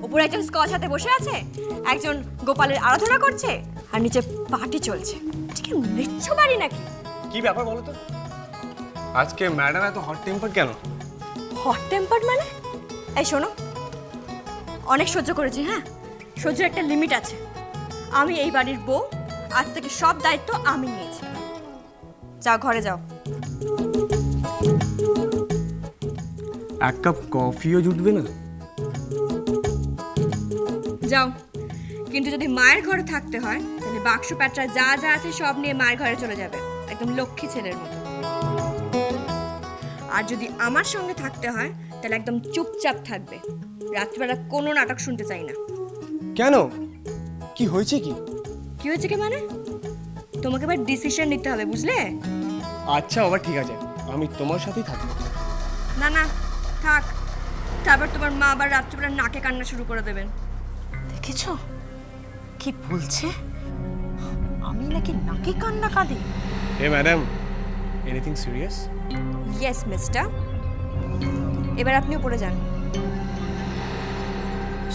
উপরে একজন স্কচ হাতে বসে আছে, একজন গোপালের আরাধনা করছে, আর নিচে পার্টি চলছে। ঠিক মৃত্যু বাড়ি নাকি? কি ব্যাপার বলো তো, আজকে ম্যাডাম এত হট টেম্পার কেন? হট টেম্পার মানে? এই শোনো, অনেক সহ্য করেছি, হ্যাঁ, সহ্যের একটা লিমিট আছে। আমি এই বাড়ির বউ, আজ থেকে সব দায়িত্ব আমি নিয়েছি। যাও, ঘরে যাও। এক কাপ কফিও জুটবে না? যাও, কিন্তু যদি মায়ের ঘরে থাকতে হয় তাহলে বাক্স প্যাটরা যা যা আছে সব নিয়ে মায়ের ঘরে চলে যাবে, একদম লক্ষ্মী ছেলের মতো। আর যদি আমার সঙ্গে থাকতে হয় তাহলে একদম চুপচাপ থাকবে, রাত্রিবেলা কোনো নাটক শুনতে চাই না। কেন, কি হয়েছে? কি হয়েছে কি মানে? তোমাকে এবার ডিসিশন নিতে হবে, বুঝলে? আচ্ছা বাবা, ঠিক আছে, আমি তোমার সাথেই থাকবো। না না, থাক, তারপর তোমার মা আবার রাত্রিবেলা নাকে কান্না শুরু করে দেবেন। দেখেছো কি বলছে? আমি নাকি নাকি কান্না কাঁদি? এ madam, anything serious? Yes mister, এবার আপনি উপরে যান।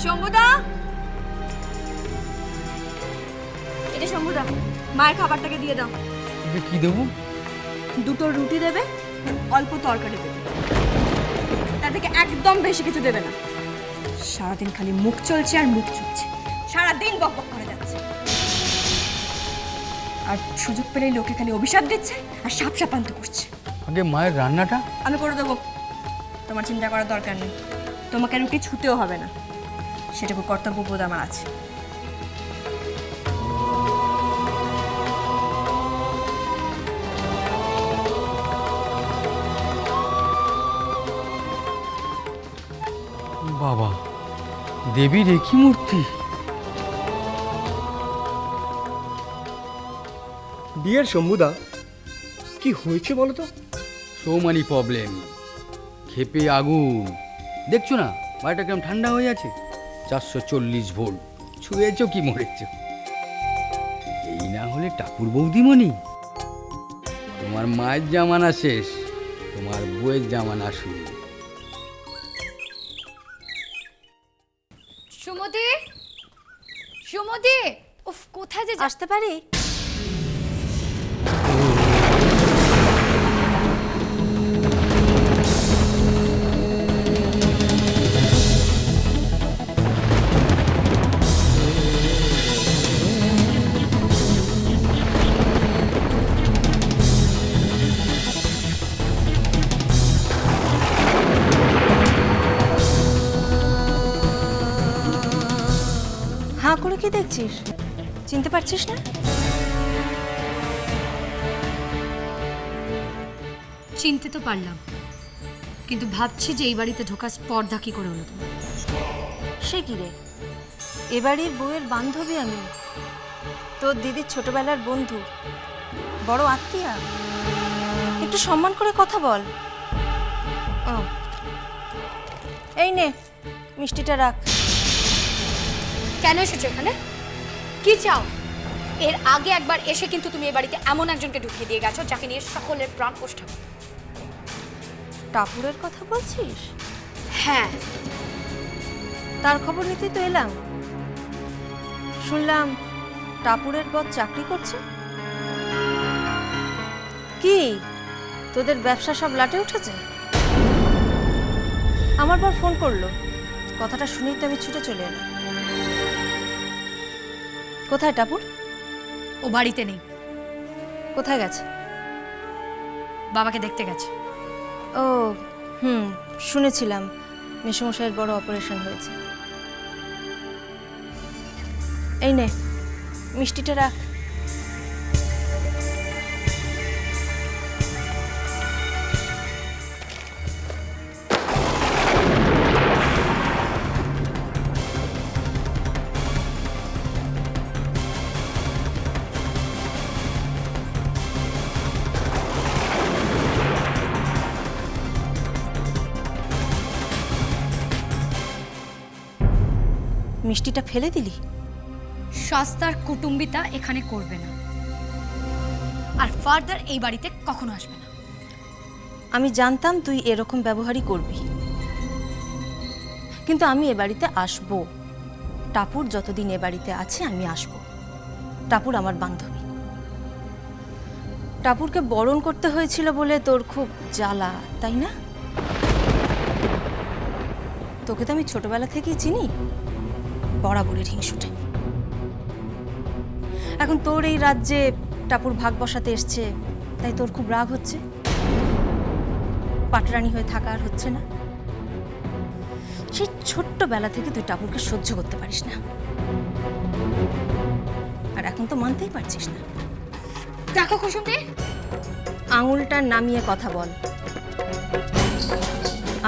শম্ভুদা, এটা শম্ভুদা, মায়ের খাবারটাকে দিয়ে দাও। কি দেবো? দুটো রুটি দেবে, অল্প তরকারি দেবে, তার থেকে একদম বেশি কিছু দেবে না। সারাদিন খালি মুখ চলছে আর মুখ চলছে, সারাদিন বকবক করে যাচ্ছে, আর সুযোগ পেলেই লোকে খালি অভিশাপ দিচ্ছে আর সাপ সাপান্ত করছে। আগে মায়ের রান্নাটা আমি করে দেবো, তোমার চিন্তা করার দরকার নেই। তোমাকে রুটি ছুতেও হবে না, সেটুকু কর্তব্যবোধ আমার আছে। বাবা, দেবীর একই মূর্তি। বিয়ের শম্ভুদা, কি হয়েছে বলো তো? সো মানি প্রবলেম, খেপে আগুন। দেখছো না বাড়িটা কেমন ঠান্ডা হয়ে আছে? 440 ভোল্ট, ছুঁয়েছো কি মরেছো? এই না হলে টাপুর বৌদিমণি, তোমার মায়ের জামানা শেষ, তোমার বউয়ের জামানা শুরু। সুমতি, সুমতি, উফ, কোথায় যে আসতে পারি? হাঁ করে কি দেখছিস? চিনতে পারছিস না? চিনতে তো পারলাম, কিন্তু ভাবছি যে এই বাড়িতে ঢোকার স্পর্ধা কি করে হলো তোমার? সে কি রে, এ বাড়ির বউয়ের বান্ধবী আমি, তোর দিদির ছোটবেলার বন্ধু, বড় আত্মীয়া। একটু সম্মান করে কথা বল। ও, এই নে মিষ্টিটা রাখ। কেন এসেছো এখানে? কি চাও? এর আগে একবার এসে কিন্তু তুমি এই বাড়িতে এমন একজনকে ঢুকিয়ে দিয়ে গেছো যাকে নিয়ে সকলের প্রাণ কষ্ট হবে। টাপুরের কথা বলছিস? হ্যাঁ, তার খবর নিতেই তো এলাম। শুনলাম টাপুরের বর চাকরি করছে। কি তোদের ব্যবসা সব লাটে উঠেছে? আমার বর ফোন করলো, কথাটা শুনেই তো আমি ছুটে চলে এলাম। কোথায় টাপুর? ও বাড়িতে নেই, কোথায় গেছে? বাবাকে দেখতে গেছে। ও শুনেছিলাম মেসোমশাইয়ের বড় অপারেশন হয়েছে। এই নে মিষ্টিটা রাখ। মিষ্টিটা ফেলে দিলি? সস্তার কুটুম্বিতা এখানে করবে না, আর ফার্দার এই বাড়িতে কখনো আসবে না। আমি জানতাম তুই এরকম ব্যবহারই করবি, কিন্তু আমি এ বাড়িতে আসবো। টাপুর যতদিন এ বাড়িতে আছে আমি আসব। টাপুর আমার বান্ধবী। টাপুরকে বরণ করতে হয়েছিল বলে তোর খুব জ্বালা, তাই না? তোকে তো আমি ছোটবেলা থেকেই চিনি, বরাবরের হিংসুটে। এখন তোর এই রাজ্যে টাপুর ভাগ বসাতে এসছে, তাই তোর খুব রাগ হচ্ছে, পাটরানি হয়ে থাকা আর হচ্ছে না। সেই ছোট্টবেলা থেকে তুই টাপুরকে সহ্য করতে পারিস না, আর এখন তো মানতেই পারছিস না। দেখো কুসুমদি, আঙুলটা নামিয়ে কথা বল।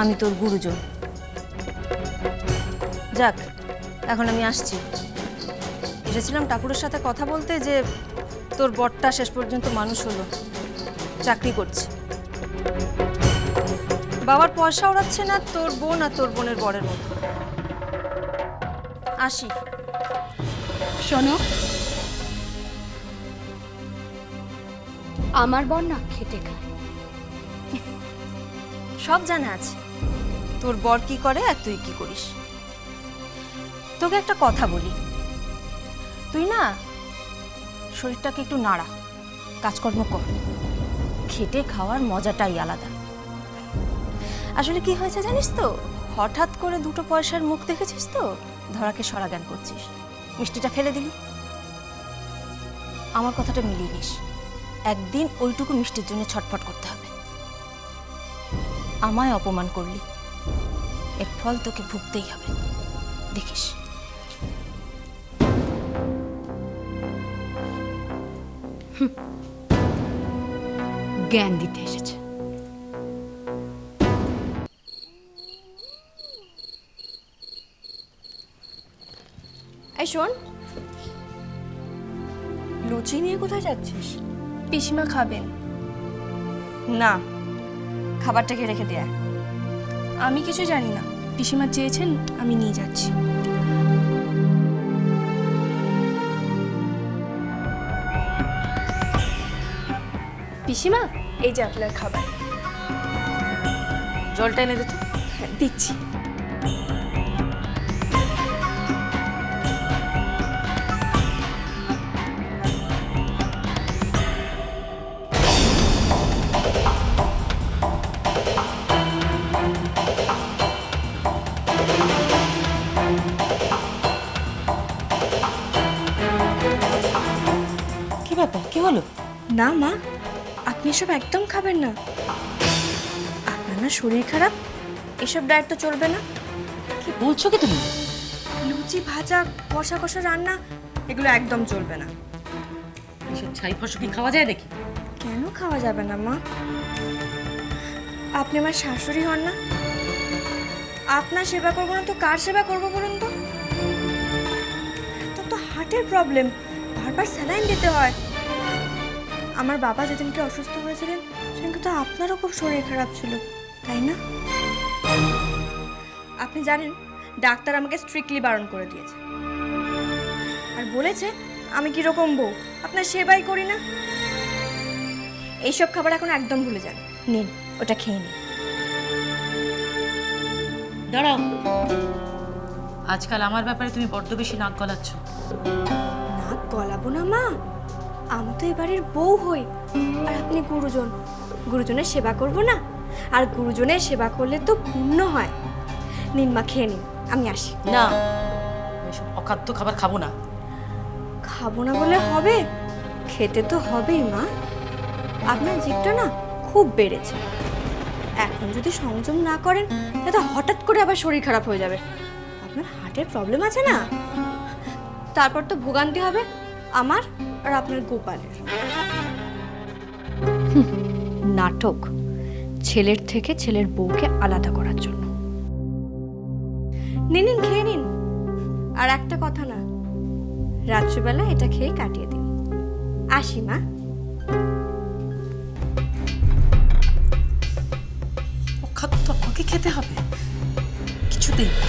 আমি তোর গুরুজন। যাক, এখন আমি আসছি। এসেছিলাম টাপুরের সাথে কথা বলতে যে তোর বরটা শেষ পর্যন্ত মানুষ হলো, চাকরি করছে, বাবার পয়সা ওড়াচ্ছে না তোর বোন আর তোর বোনের বরের মতো। আসি। শোনো, আমার বর না খেটে খায়। সব জানা আছে তোর বর কি করে আর তুই কি করিস। তোকে একটা কথা বলি, তুই না শরীরটাকে একটু নাড়া, কাজকর্ম কর। খেটে খাওয়ার মজাটাই আলাদা। আসলে কি হয়েছে জানিস তো, হঠাৎ করে দুটো পয়সার মুখ দেখেছিস তো, ধরাকে সরা জ্ঞান করছিস, মিষ্টিটা ফেলে দিলি। আমার কথাটা মিলিয়ে নিস, একদিন ওইটুকু মিষ্টির জন্য ছটফট করতে হবে। আমায় অপমান করলি, এর ফল তোকে ভুগতেই হবে, দেখিস। জ্ঞান দিতে এসেছে। এই শোন, লুচি নিয়ে কোথায় যাচ্ছিস? পিসিমা খাবেন। না, খাবারটাকে রেখে দেয়। আমি কিছু জানি না, পিসিমা চেয়েছেন আমি নিয়ে যাচ্ছি। পিসিমা, এই যে আপনার খাবার। জলটা এনে দে তো। দিচ্ছি। কি ব্যাপার, কি হলো? না মা, আপনি এসব একদম খাবেন না। আপনার না শরীর খারাপ, এসব ডায়েট তো চলবে না। কি বলছো কি তুমি? লুচি ভাজা কষা কষা রান্না এগুলো একদম চলবে না। এসব ছাই ফসল কি খাওয়া যায় দেখি? কেন খাওয়া যাবে না মা? আপনি আমার শাশুড়ি হন না? আপনার সেবা করবো না তো কার সেবা করবো বলুন তো? তো হার্টের প্রবলেম, বারবার স্যালাইন দিতে হয়। আমার বাবা যেদিনকে অসুস্থ হয়েছিলেন সেদিনকে তো আপনারও খুব শরীর খারাপ ছিল, তাই না? আপনি জানেন, ডাক্তার আমাকে স্ট্রিক্টলি বারণ করে দিয়েছে, আর বলেছে আমি কিরকম বউ, আপনার সেবাই করি না। এইসব খাবার এখন একদম ভুলে যান। নিন, ওটা খেয়ে নিন। দাঁড়াও, আজকাল আমার ব্যাপারে তুমি বড্ড বেশি নাক গলাচ্ছ। নাক গলাবো না মা, আমি তো এবারের বউ হই, আর আপনি গুরুজন। গুরুজনের সেবা করব না, আর গুরুজনের সেবা করলে তো পুণ্য হয়। নিন মা, খেয়ে নিন, আমি আসি। না, আমি এসব অখাদ্য খাবার খাবো না। খাবো না বলে হবে, খেতে তো হবেই মা। আপনার জিভটা না খুব বেড়েছে, এখন যদি সংযম না করেন তাহলে হঠাৎ করে আবার শরীর খারাপ হয়ে যাবে। আপনার হার্টের প্রবলেম আছে না, তারপর তো ভোগান্তি হবে আমার আর আপনার গোপালের। নাটক, ছেলের থেকে ছেলের বউকে আলাদা করার জন্য। নিন নিন, খেয়ে নিন। আর একটা কথা না, রাত্রিবেলা এটা খেয়ে কাটিয়ে দিন। আসি মা। অখাদ্য আমাকে খেতে হবে? কিছুতেই না।